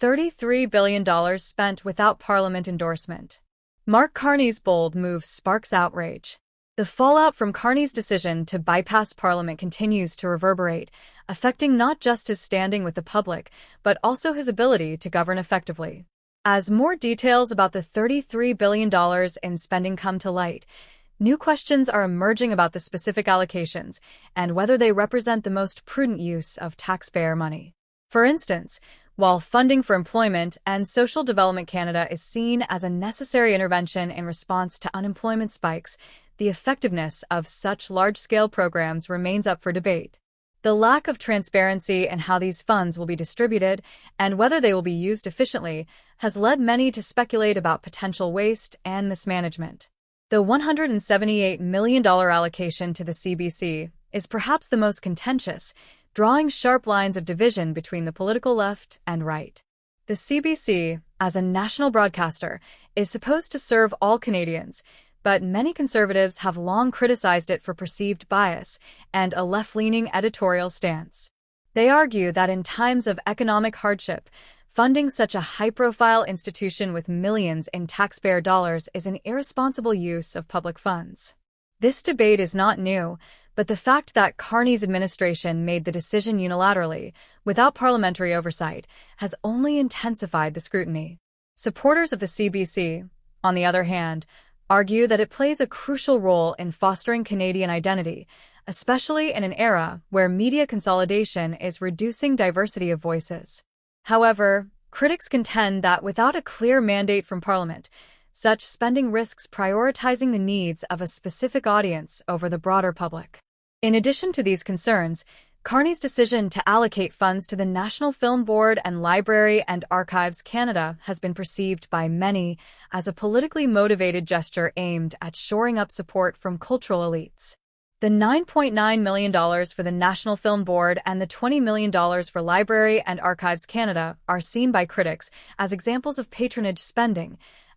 $33 billion spent without Parliament endorsement. Mark Carney's bold move sparks outrage. The fallout from Carney's decision to bypass Parliament continues to reverberate, affecting not just his standing with the public, but also his ability to govern effectively. As more details about the $33 billion in spending come to light, new questions are emerging about the specific allocations and whether they represent the most prudent use of taxpayer money. For instance, while funding for employment and social development Canada is seen as a necessary intervention in response to unemployment spikes, the effectiveness of such large-scale programs remains up for debate. The lack of transparency in how these funds will be distributed and whether they will be used efficiently has led many to speculate about potential waste and mismanagement. The $178 million allocation to the CBC is perhaps the most contentious, drawing sharp lines of division between the political left and right. The CBC, as a national broadcaster, is supposed to serve all Canadians, but many conservatives have long criticized it for perceived bias and a left-leaning editorial stance. They argue that in times of economic hardship, funding such a high-profile institution with millions in taxpayer dollars is an irresponsible use of public funds. This debate is not new, but the fact that Carney's administration made the decision unilaterally, without parliamentary oversight, has only intensified the scrutiny. Supporters of the CBC, on the other hand, argue that it plays a crucial role in fostering Canadian identity, especially in an era where media consolidation is reducing diversity of voices. However, critics contend that without a clear mandate from Parliament, such spending risks prioritizing the needs of a specific audience over the broader public. In addition to these concerns, Carney's decision to allocate funds to the National Film Board and Library and Archives Canada has been perceived by many as a politically motivated gesture aimed at shoring up support from cultural elites. The $9.9 million for the National Film Board and the $20 million for Library and Archives Canada are seen by critics as examples of patronage spending,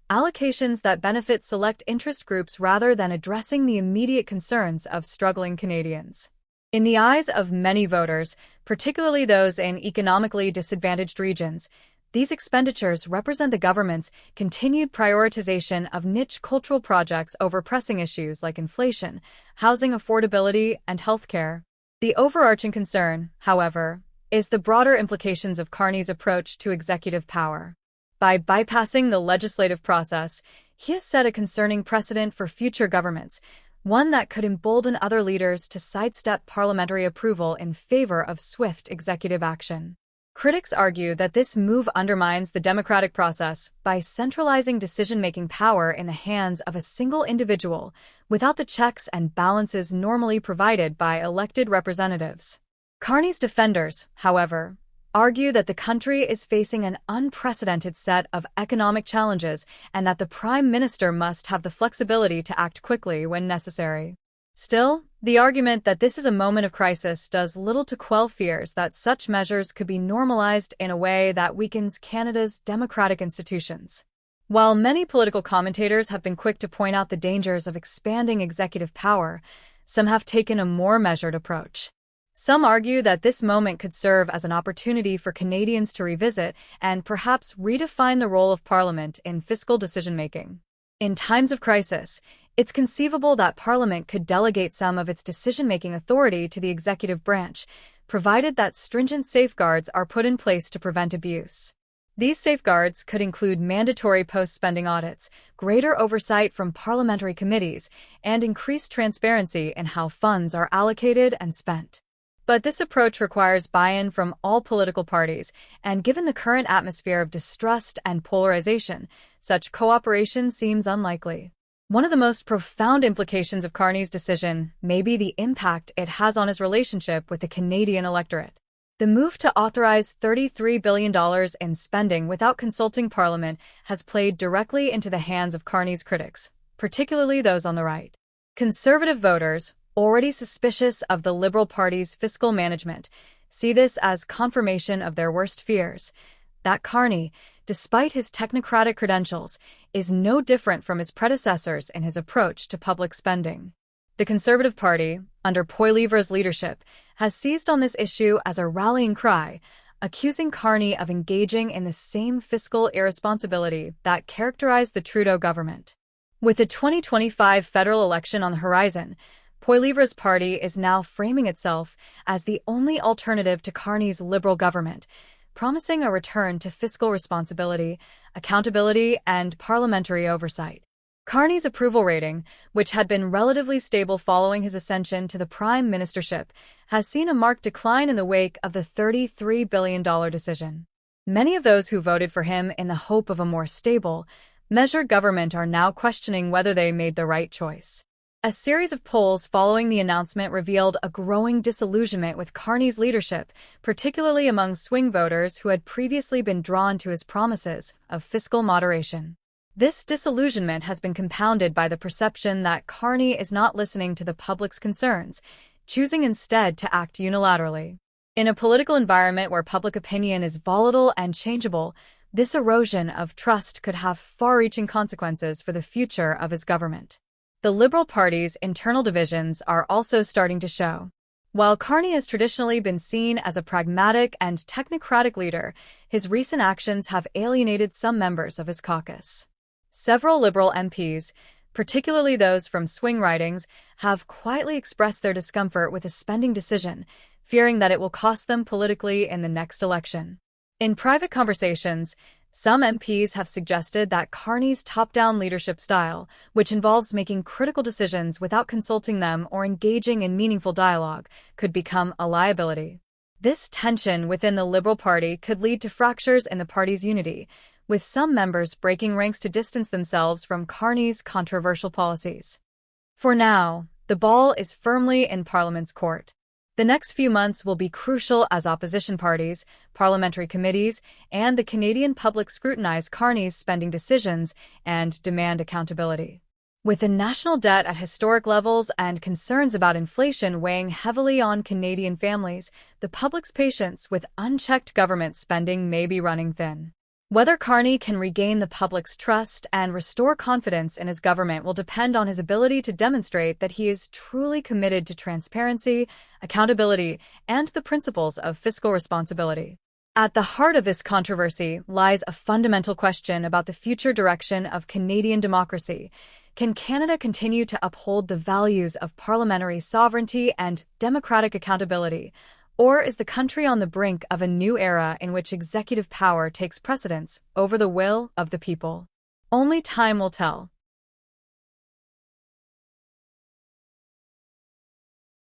allocations that benefit select interest groups rather than addressing the immediate concerns of struggling Canadians. In the eyes of many voters, particularly those in economically disadvantaged regions, these expenditures represent the government's continued prioritization of niche cultural projects over pressing issues like inflation, housing affordability, and healthcare. The overarching concern, however, is the broader implications of Carney's approach to executive power. By bypassing the legislative process, he has set a concerning precedent for future governments, one that could embolden other leaders to sidestep parliamentary approval in favor of swift executive action. Critics argue that this move undermines the democratic process by centralizing decision-making power in the hands of a single individual without the checks and balances normally provided by elected representatives. Carney's defenders, however, argue that the country is facing an unprecedented set of economic challenges and that the Prime Minister must have the flexibility to act quickly when necessary. Still, the argument that this is a moment of crisis does little to quell fears that such measures could be normalized in a way that weakens Canada's democratic institutions. While many political commentators have been quick to point out the dangers of expanding executive power, some have taken a more measured approach. Some argue that this moment could serve as an opportunity for Canadians to revisit and perhaps redefine the role of Parliament in fiscal decision-making. In times of crisis, it's conceivable that Parliament could delegate some of its decision-making authority to the executive branch, provided that stringent safeguards are put in place to prevent abuse. These safeguards could include mandatory post-spending audits, greater oversight from parliamentary committees, and increased transparency in how funds are allocated and spent. But this approach requires buy-in from all political parties, and given the current atmosphere of distrust and polarization, such cooperation seems unlikely. One of the most profound implications of Carney's decision may be the impact it has on his relationship with the Canadian electorate. The move to authorize $33 billion in spending without consulting Parliament has played directly into the hands of Carney's critics, particularly those on the right. Conservative voters, already suspicious of the Liberal Party's fiscal management, see this as confirmation of their worst fears, that Carney, despite his technocratic credentials, is no different from his predecessors in his approach to public spending. The Conservative Party, under Poilievre's leadership, has seized on this issue as a rallying cry, accusing Carney of engaging in the same fiscal irresponsibility that characterized the Trudeau government. With the 2025 federal election on the horizon, Poilievre's party is now framing itself as the only alternative to Carney's Liberal government, promising a return to fiscal responsibility, accountability, and parliamentary oversight. Carney's approval rating, which had been relatively stable following his ascension to the prime ministership, has seen a marked decline in the wake of the $33 billion decision. Many of those who voted for him in the hope of a more stable, measured government are now questioning whether they made the right choice. A series of polls following the announcement revealed a growing disillusionment with Carney's leadership, particularly among swing voters who had previously been drawn to his promises of fiscal moderation. This disillusionment has been compounded by the perception that Carney is not listening to the public's concerns, choosing instead to act unilaterally. In a political environment where public opinion is volatile and changeable, this erosion of trust could have far-reaching consequences for the future of his government. The Liberal Party's internal divisions are also starting to show. While Carney has traditionally been seen as a pragmatic and technocratic leader, his recent actions have alienated some members of his caucus. Several Liberal MPs, particularly those from swing ridings, have quietly expressed their discomfort with the spending decision, fearing that it will cost them politically in the next election. In private conversations, some MPs have suggested that Carney's top-down leadership style, which involves making critical decisions without consulting them or engaging in meaningful dialogue, could become a liability. This tension within the Liberal Party could lead to fractures in the party's unity, with some members breaking ranks to distance themselves from Carney's controversial policies. For now, the ball is firmly in Parliament's court. The next few months will be crucial as opposition parties, parliamentary committees, and the Canadian public scrutinize Carney's spending decisions and demand accountability. With the national debt at historic levels and concerns about inflation weighing heavily on Canadian families, the public's patience with unchecked government spending may be running thin. Whether Carney can regain the public's trust and restore confidence in his government will depend on his ability to demonstrate that he is truly committed to transparency, accountability, and the principles of fiscal responsibility. At the heart of this controversy lies a fundamental question about the future direction of Canadian democracy. Can Canada continue to uphold the values of parliamentary sovereignty and democratic accountability? Or is the country on the brink of a new era in which executive power takes precedence over the will of the people? Only time will tell.